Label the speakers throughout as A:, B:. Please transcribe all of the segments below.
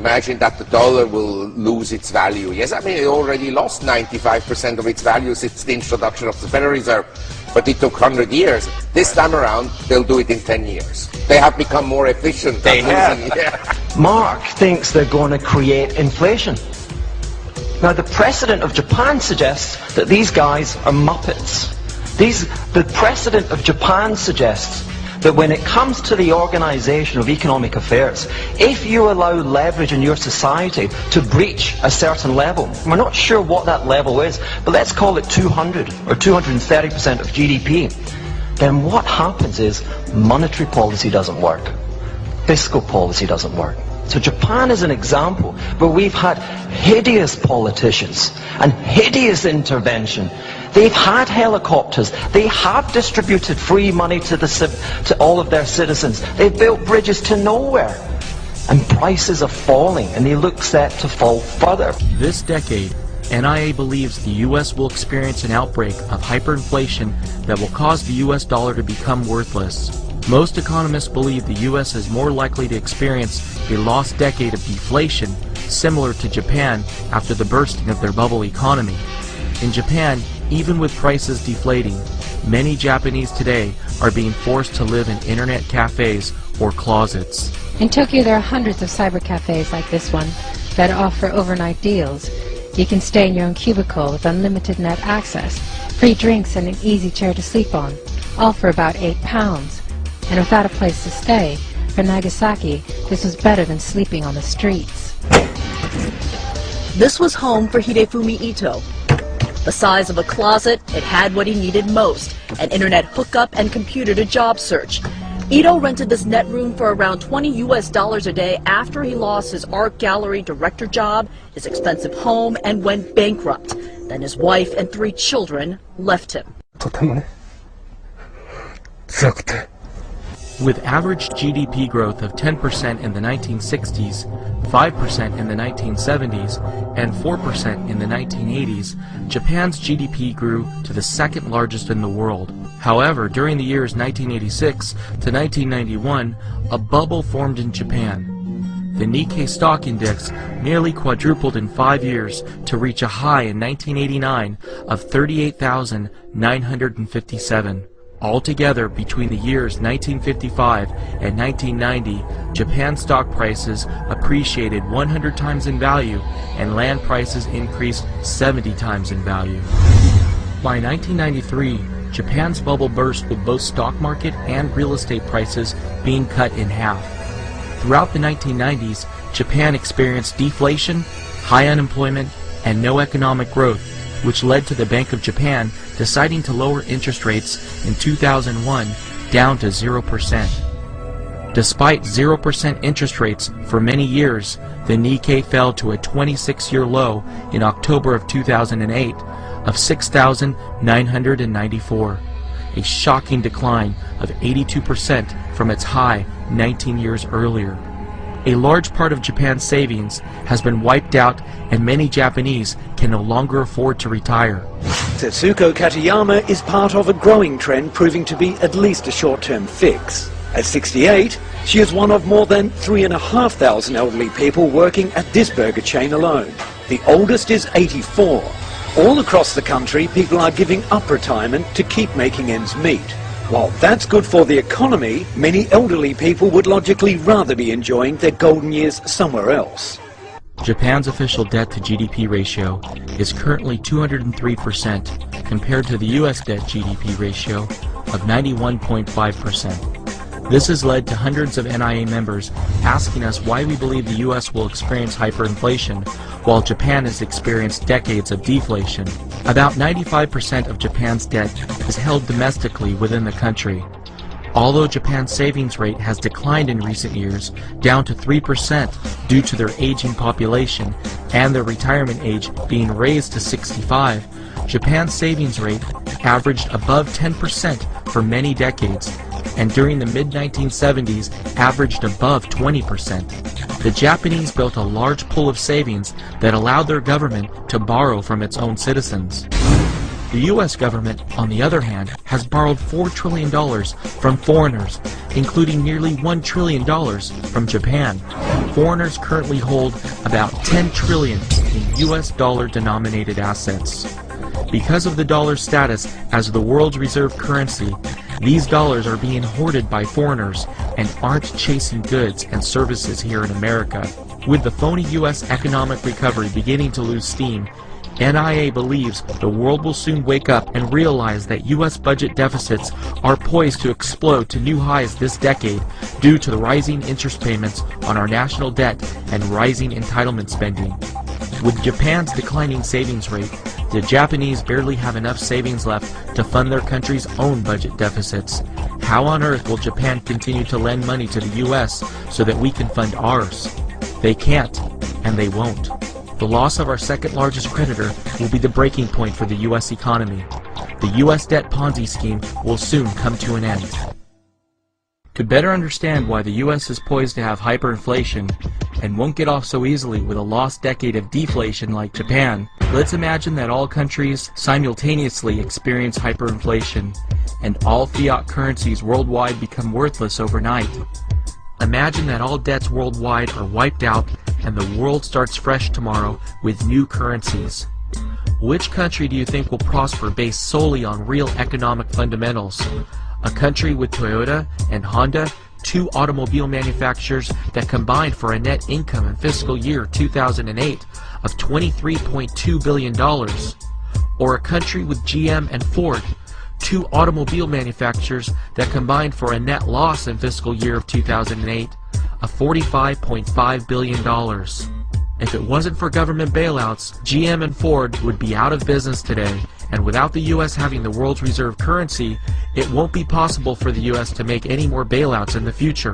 A: imagine that the dollar will lose its value. Yes, I mean, it already lost 95% of its value since the introduction of the Federal Reserve, but it took 100 years. This time around, they'll do it in 10 years. They have become more efficient.
B: They have.
A: Yeah.
C: Mark thinks they're going to create inflation. Now, the precedent of Japan suggests that these guys are muppets. The precedent of Japan suggests that when it comes to the organization of economic affairs, if you allow leverage in your society to breach a certain level, we're not sure what that level is, but let's call it 200 or 230% of GDP, then what happens is monetary policy doesn't work. Fiscal policy doesn't work. So Japan is an example where we've had hideous politicians and hideous intervention. They've had helicopters. They have distributed free money to all of their citizens. They've built bridges to nowhere. And prices are falling, and they look set to fall further.
D: This decade, NIA believes the U.S. will experience an outbreak of hyperinflation that will cause the U.S. dollar to become worthless. Most economists believe the U.S. is more likely to experience a lost decade of deflation, similar to Japan after the bursting of their bubble economy. In Japan, even with prices deflating, many Japanese today are being forced to live in internet cafes or closets.
E: In Tokyo, there are hundreds of cyber cafes like this one that offer overnight deals. You can stay in your own cubicle with unlimited net access, free drinks and an easy chair to sleep on, all for about £8. And without a place to stay, for Nagasaki, this was better than sleeping on the streets.
F: This was home for Hidefumi Ito. The size of a closet, it had what he needed most, an internet hookup and computer to job search. Ito rented this net room for around $20 a day after he lost his art gallery director job, his expensive home, and went bankrupt. Then his wife and 3 children left him.
D: With average GDP growth of 10% in the 1960s, 5% in the 1970s, and 4% in the 1980s, Japan's GDP grew to the second largest in the world. However, during the years 1986 to 1991, a bubble formed in Japan. The Nikkei stock index nearly quadrupled in 5 years to reach a high in 1989 of 38,957. Altogether, between the years 1955 and 1990, Japan's stock prices appreciated 100 times in value and land prices increased 70 times in value. By 1993, Japan's bubble burst with both stock market and real estate prices being cut in half. Throughout the 1990s, Japan experienced deflation, high unemployment, and no economic growth, which led to the Bank of Japan deciding to lower interest rates in 2001 down to 0%. Despite 0% interest rates for many years, the Nikkei fell to a 26-year low in October of 2008 of 6,994, a shocking decline of 82% from its high 19 years earlier. A large part of Japan's savings has been wiped out, and many Japanese can no longer afford to retire.
B: Tetsuko Katayama is part of a growing trend proving to be at least a short-term fix. At 68, she is one of more than 3,500 elderly people working at this burger chain alone. The oldest is 84. All across the country, people are giving up retirement to keep making ends meet. While that's good for the economy, many elderly people would logically rather be enjoying their golden years somewhere else.
D: Japan's official debt to GDP ratio is currently 203% compared to the US debt GDP ratio of 91.5%. This has led to hundreds of NIA members asking us why we believe the US will experience hyperinflation while Japan has experienced decades of deflation. About 95% of Japan's debt is held domestically within the country. Although Japan's savings rate has declined in recent years, down to 3% due to their aging population and their retirement age being raised to 65, Japan's savings rate averaged above 10% for many decades, and during the mid-1970s averaged above 20%. The Japanese built a large pool of savings that allowed their government to borrow from its own citizens. The U.S. government, on the other hand, has borrowed $4 trillion from foreigners, including nearly $1 trillion from Japan. Foreigners currently hold about $10 trillion in U.S. dollar-denominated assets. Because of the dollar's status as the world's reserve currency, these dollars are being hoarded by foreigners and aren't chasing goods and services here in America. With the phony U.S. economic recovery beginning to lose steam, NIA believes the world will soon wake up and realize that U.S. budget deficits are poised to explode to new highs this decade due to the rising interest payments on our national debt and rising entitlement spending. With Japan's declining savings rate, the Japanese barely have enough savings left to fund their country's own budget deficits. How on earth will Japan continue to lend money to the U.S. so that we can fund ours? They can't, and they won't. The loss of our second largest creditor will be the breaking point for the U.S. economy. The U.S. debt Ponzi scheme will soon come to an end. To better understand why the U.S. is poised to have hyperinflation and won't get off so easily with a lost decade of deflation like Japan, let's imagine that all countries simultaneously experience hyperinflation and all fiat currencies worldwide become worthless overnight. Imagine that all debts worldwide are wiped out and the world starts fresh tomorrow with new currencies. Which country do you think will prosper based solely on real economic fundamentals? A country with Toyota and Honda, two automobile manufacturers that combined for a net income in fiscal year 2008 of $23.2 billion? Or a country with GM and Ford, two automobile manufacturers that combined for a net loss in fiscal year of 2008 of $45.5 billion. If it wasn't for government bailouts, GM and Ford would be out of business today, and without the U.S. having the world's reserve currency, it won't be possible for the U.S. to make any more bailouts in the future.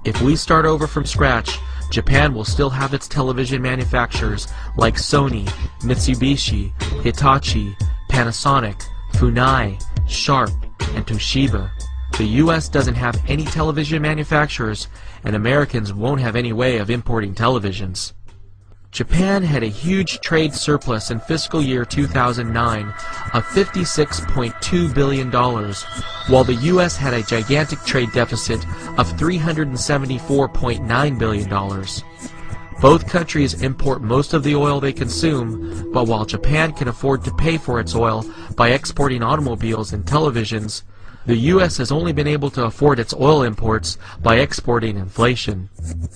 D: If we start over from scratch, Japan will still have its television manufacturers like Sony, Mitsubishi, Hitachi, Panasonic, Funai, Sharp, and Toshiba. The U.S. doesn't have any television manufacturers, and Americans won't have any way of importing televisions. Japan had a huge trade surplus in fiscal year 2009 of $56.2 billion, while the U.S. had a gigantic trade deficit of $374.9 billion. Both countries import most of the oil they consume, but while Japan can afford to pay for its oil by exporting automobiles and televisions, the U.S. has only been able to afford its oil imports by exporting inflation.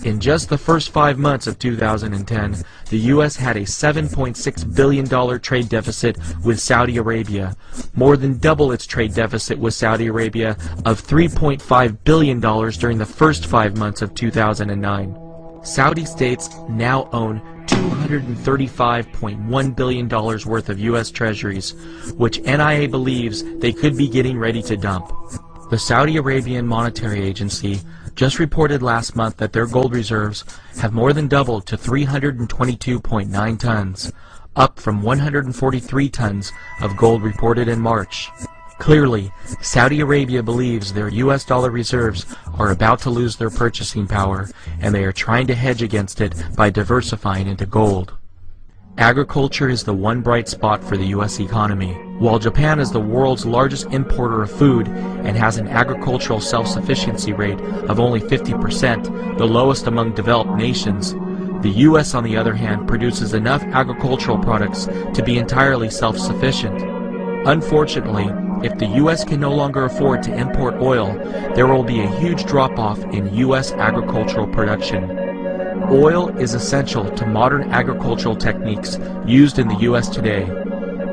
D: In just the first 5 months of 2010, the U.S. had a $7.6 billion trade deficit with Saudi Arabia, more than double its trade deficit with Saudi Arabia of $3.5 billion during the first 5 months of 2009. Saudi states now own $235.1 billion worth of U.S. treasuries, which NIA believes they could be getting ready to dump. The Saudi Arabian Monetary Agency just reported last month that their gold reserves have more than doubled to 322.9 tons, up from 143 tons of gold reported in March. Clearly, Saudi Arabia believes their U.S. dollar reserves are about to lose their purchasing power, and they are trying to hedge against it by diversifying into gold. Agriculture is the one bright spot for the U.S. economy. While Japan is the world's largest importer of food and has an agricultural self-sufficiency rate of only 50%, the lowest among developed nations, the U.S. on the other hand produces enough agricultural products to be entirely self-sufficient. Unfortunately, if the U.S. can no longer afford to import oil, there will be a huge drop-off in U.S. agricultural production. Oil is essential to modern agricultural techniques used in the U.S. today.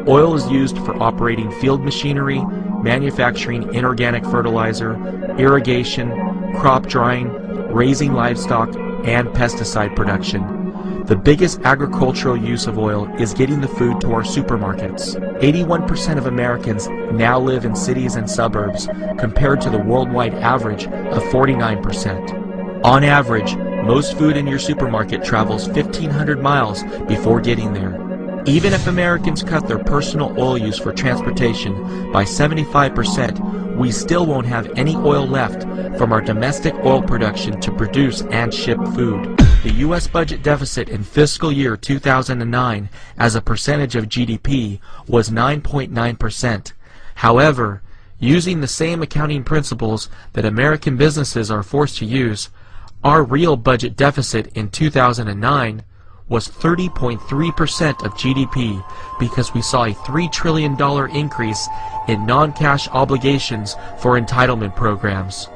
D: Oil is used for operating field machinery, manufacturing inorganic fertilizer, irrigation, crop drying, raising livestock, and pesticide production. The biggest agricultural use of oil is getting the food to our supermarkets. 81% of Americans now live in cities and suburbs, compared to the worldwide average of 49%. On average, most food in your supermarket travels 1,500 miles before getting there. Even if Americans cut their personal oil use for transportation by 75%, we still won't have any oil left from our domestic oil production to produce and ship food. The U.S. budget deficit in fiscal year 2009 as a percentage of GDP was 9.9%. However, using the same accounting principles that American businesses are forced to use, our real budget deficit in 2009 was 30.3% of GDP because we saw a $3 trillion increase in non-cash obligations for entitlement programs.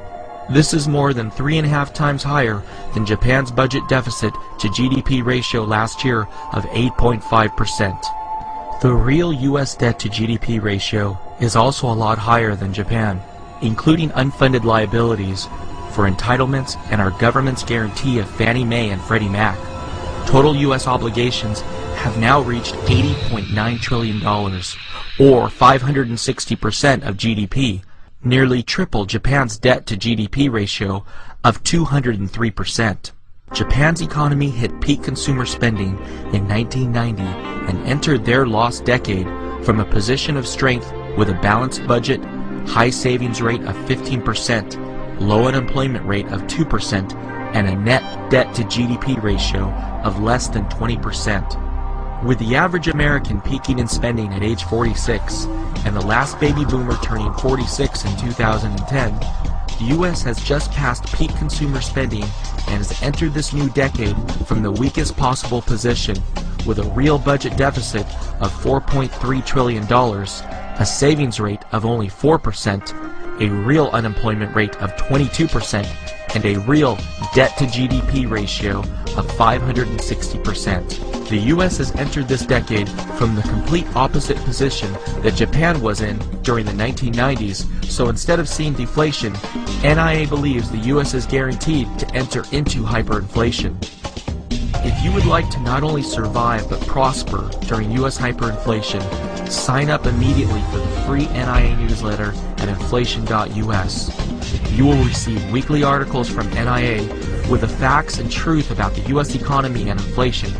D: This is more than 3.5 times higher than Japan's budget deficit to GDP ratio last year of 8.5%. The real U.S. debt to GDP ratio is also a lot higher than Japan, including unfunded liabilities for entitlements and our government's guarantee of Fannie Mae and Freddie Mac. Total U.S. obligations have now reached $80.9 trillion, or 560% of GDP, nearly triple Japan's debt to GDP ratio of 203%. Japan's economy hit peak consumer spending in 1990 and entered their lost decade from a position of strength with a balanced budget, high savings rate of 15%, low unemployment rate of 2%, and a net debt to GDP ratio of less than 20%. With the average American peaking in spending at age 46 and the last baby boomer turning 46 in 2010, the U.S. has just passed peak consumer spending and has entered this new decade from the weakest possible position with a real budget deficit of $4.3 trillion, a savings rate of only 4%, a real unemployment rate of 22%, and a real debt-to-GDP ratio of 560%. The U.S. has entered this decade from the complete opposite position that Japan was in during the 1990s, so instead of seeing deflation, NIA believes the U.S. is guaranteed to enter into hyperinflation. If you would like to not only survive but prosper during U.S. hyperinflation, sign up immediately for the free NIA newsletter at inflation.us. You will receive weekly articles from NIA with the facts and truth about the U.S. economy and inflation.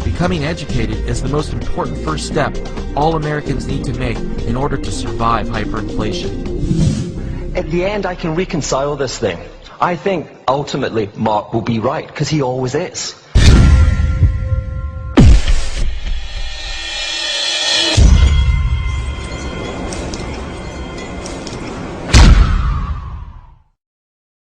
D: Becoming educated is the most important first step all Americans need to make in order to survive hyperinflation.
C: At the end, I can reconcile this thing. I think ultimately Mark will be right, because he always is.